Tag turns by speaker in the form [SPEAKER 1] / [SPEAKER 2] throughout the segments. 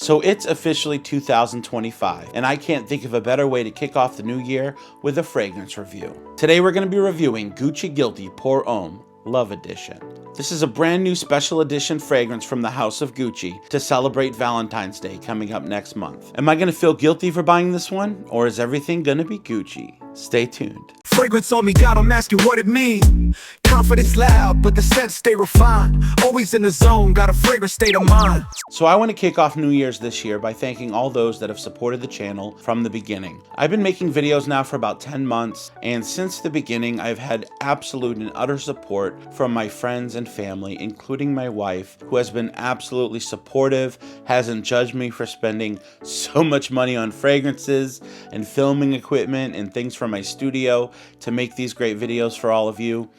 [SPEAKER 1] So it's officially 2025, and I can't think of a better way to kick off the new year with a fragrance review. Today we're going to be reviewing Gucci Guilty Pour Homme Love Edition. This is a brand new special edition fragrance from the House of Gucci to celebrate Valentine's Day coming up next month. Am I going to feel guilty for buying this one, or is everything going to be Gucci? Stay tuned.
[SPEAKER 2] Fragrance on me, God, I'm asking what it mean. Confidence loud, but the scent stay refined. Always in the zone, got a fragrant state of mind.
[SPEAKER 1] So I want to kick off New Year's this year by thanking all those that have supported the channel from the beginning. I've been making videos now for about 10 months, and since the beginning I've had absolute and utter support from my friends and family, including my wife, who has been absolutely supportive, hasn't judged me for spending so much money on fragrances and filming equipment and things from my studio to make these great videos for all of you.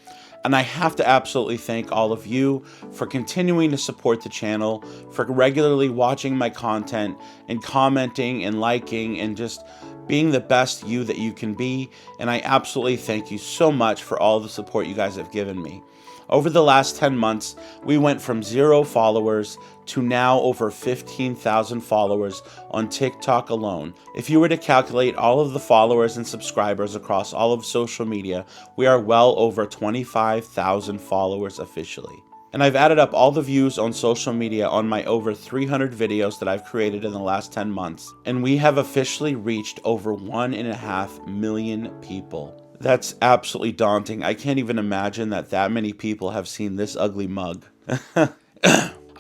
[SPEAKER 1] And I have to absolutely thank all of you for continuing to support the channel, for regularly watching my content and commenting and liking and just being the best you that you can be. And I absolutely thank you so much for all the support you guys have given me. Over the last 10 months, we went from 0 followers to now over 15,000 followers on TikTok alone. If you were to calculate all of the followers and subscribers across all of social media, we are well over 25,000 followers officially. And I've added up all the views on social media on my over 300 videos that I've created in the last 10 months, and we have officially reached over 1.5 million people. That's absolutely daunting. I can't even imagine that many people have seen this ugly mug.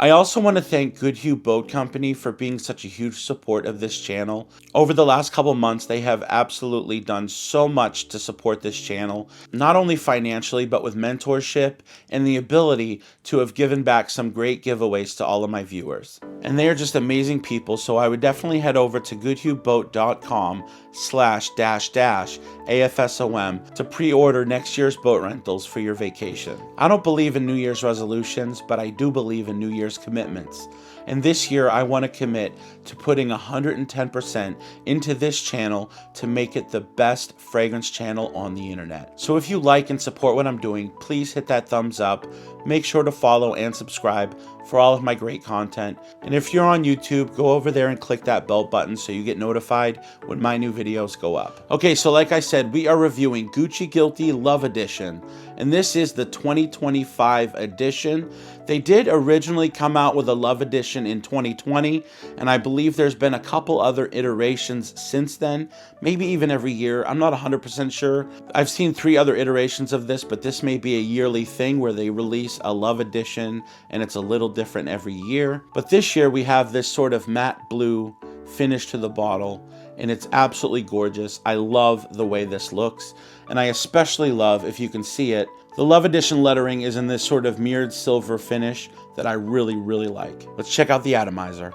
[SPEAKER 1] I also want to thank Goodhue Boat Company for being such a huge support of this channel. Over the last couple months, they have absolutely done so much to support this channel, not only financially, but with mentorship and the ability to have given back some great giveaways to all of my viewers. And they are just amazing people, so I would definitely head over to goodhueboat.com/AFSOM to pre-order next year's boat rentals for your vacation. I don't believe in New Year's resolutions, but I do believe in New Year's commitments. And this year I want to commit to putting 110% into this channel to make it the best fragrance channel on the internet. So if you like and support what I'm doing, please hit that thumbs up. Make sure to follow and subscribe for all of my great content. And if you're on YouTube, go over there and click that bell button so you get notified when my new videos go up. Okay, so like I said, we are reviewing Gucci Guilty Love Edition, and this is the 2025 edition. They did originally come out with a Love Edition in 2020, and I believe there's been a couple other iterations since then, maybe even every year. I'm not 100% sure. I've seen 3 other iterations of this, but this may be a yearly thing where they release a Love Edition and it's a little different every year. But this year we have this sort of matte blue finish to the bottle, and it's absolutely gorgeous. I love the way this looks, and I especially love, if you can see it, the Love Edition lettering is in this sort of mirrored silver finish that I really, really like. Let's check out the atomizer.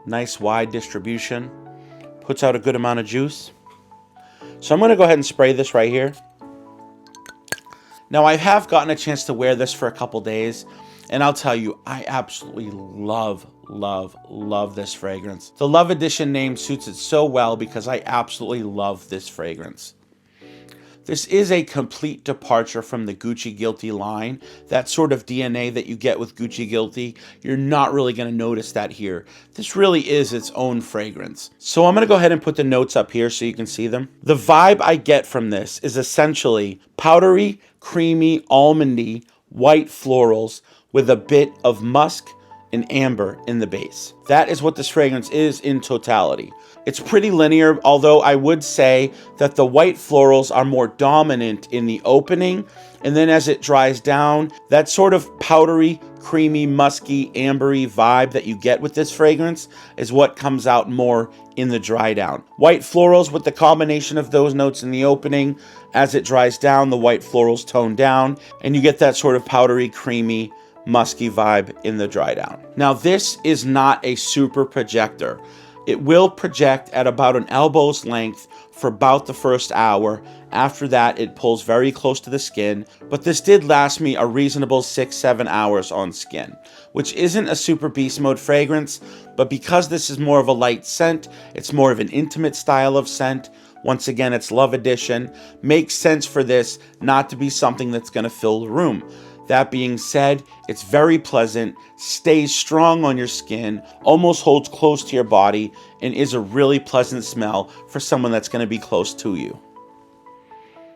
[SPEAKER 1] Nice wide distribution. Puts out a good amount of juice. So I'm going to go ahead and spray this right here. Now I have gotten a chance to wear this for a couple days, and I'll tell you, I absolutely love this fragrance. The Love Edition name suits it so well because I absolutely love this fragrance. This is a complete departure from the Gucci Guilty line. That sort of DNA that you get with Gucci Guilty, you're not really going to notice that here. This really is its own fragrance. So I'm going to go ahead and put the notes up here so you can see them. The vibe I get from this is essentially powdery, creamy, almondy, white florals with a bit of musk and amber in the base. That is what this fragrance is in totality. It's pretty linear, although I would say that the white florals are more dominant in the opening, and then as it dries down, that sort of powdery, creamy, musky, ambery vibe that you get with this fragrance is what comes out more in the dry down. White florals with the combination of those notes in the opening, as it dries down, the white florals tone down, and you get that sort of powdery, creamy, musky vibe in the dry down. Now this is not a super projector. It will project at about an elbow's length for about the first hour. After that, it pulls very close to the skin, but this did last me a reasonable 6-7 hours on skin, which isn't a super beast mode fragrance, but because this is more of a light scent, it's more of an intimate style of scent. Once again, it's Love Edition. Makes sense for this not to be something that's going to fill the room. That being said, it's very pleasant, stays strong on your skin, almost holds close to your body, and is a really pleasant smell for someone that's going to be close to you.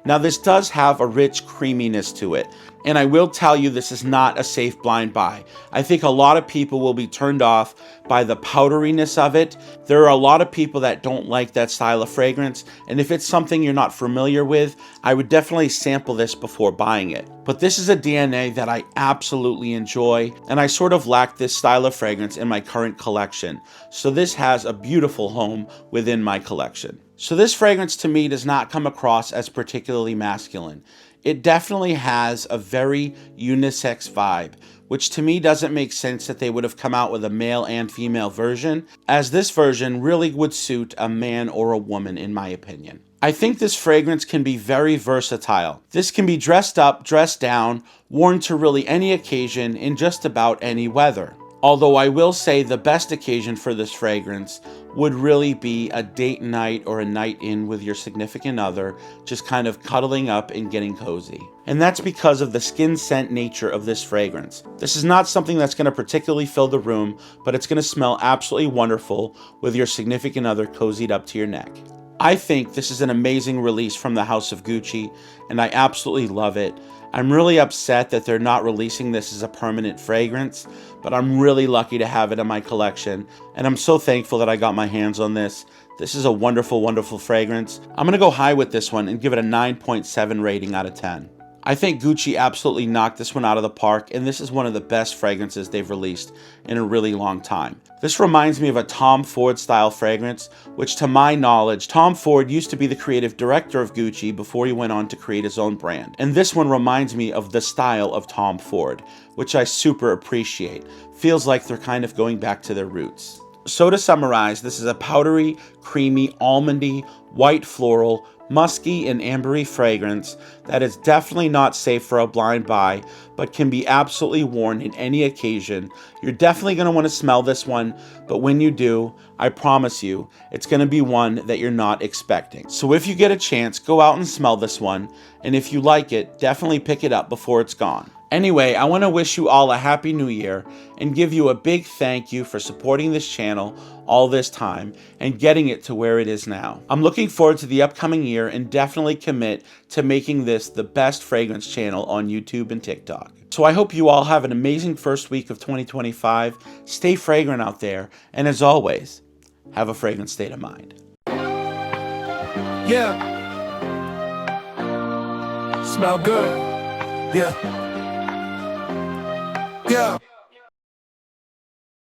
[SPEAKER 1] Now this does have a rich creaminess to it, and I will tell you this is not a safe blind buy. I think a lot of people will be turned off by the powderiness of it. There are a lot of people that don't like that style of fragrance, and if it's something you're not familiar with, I would definitely sample this before buying it. But this is a DNA that I absolutely enjoy, and I sort of lack this style of fragrance in my current collection. So this has a beautiful home within my collection. So this fragrance to me does not come across as particularly masculine. It definitely has a very unisex vibe, which to me doesn't make sense that they would have come out with a male and female version, as this version really would suit a man or a woman in my opinion. I think this fragrance can be very versatile. This can be dressed up, dressed down, worn to really any occasion in just about any weather. Although I will say the best occasion for this fragrance would really be a date night or a night in with your significant other, just kind of cuddling up and getting cozy. And that's because of the skin scent nature of this fragrance. This is not something that's going to particularly fill the room, but it's going to smell absolutely wonderful with your significant other cozied up to your neck. I think this is an amazing release from the House of Gucci, and I absolutely love it. I'm really upset that they're not releasing this as a permanent fragrance, but I'm really lucky to have it in my collection, and I'm so thankful that I got my hands on this. This is a wonderful, wonderful fragrance. I'm going to go high with this one and give it a 9.7 rating out of 10. I think Gucci absolutely knocked this one out of the park, and this is one of the best fragrances they've released in a really long time. This reminds me of a Tom Ford style fragrance, which to my knowledge, Tom Ford used to be the creative director of Gucci before he went on to create his own brand. And this one reminds me of the style of Tom Ford, which I super appreciate. Feels like they're kind of going back to their roots. So to summarize, this is a powdery, creamy, almondy, white floral, musky and ambery fragrance that is definitely not safe for a blind buy, but can be absolutely worn in any occasion. You're definitely going to want to smell this one, but when you do, I promise you, it's going to be one that you're not expecting. So if you get a chance, go out and smell this one, and if you like it, definitely pick it up before it's gone. Anyway, I want to wish you all a happy new year and give you a big thank you for supporting this channel all this time and getting it to where it is now. I'm looking forward to the upcoming year and definitely commit to making this the best fragrance channel on YouTube and TikTok. So I hope you all have an amazing first week of 2025. Stay fragrant out there, and as always, have a fragrant state of mind.
[SPEAKER 2] Yeah. Smell good. Yeah. Yeah.